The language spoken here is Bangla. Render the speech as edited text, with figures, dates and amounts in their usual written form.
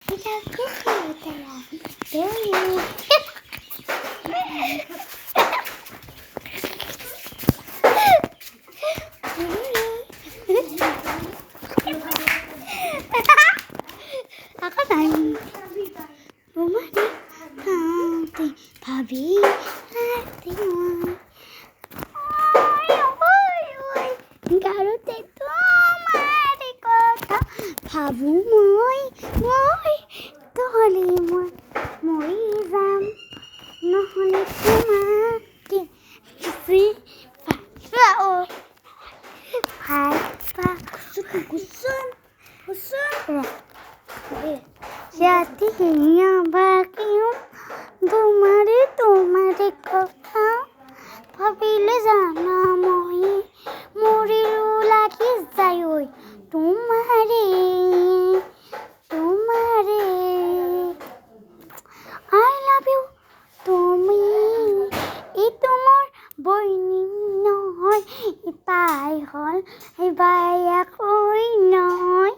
এটা খুব তারা তুমি আকা নাই তোমারে কাঁদতে ভাবি রাতে গারুতে তোমার কথা ভাবু মই তাহলে মই যাম নহলে তোমাকে ফ্রি ও ভাই পা কুসুম সাথে বাকিও তোমারে কথা ভাবিলে জানা মই মরিরু লাগি যায় ওই তোমারে আই লাভ ইউ তুমি এই তোমার বইনি নহয় তাই হল এই বাই একই নয়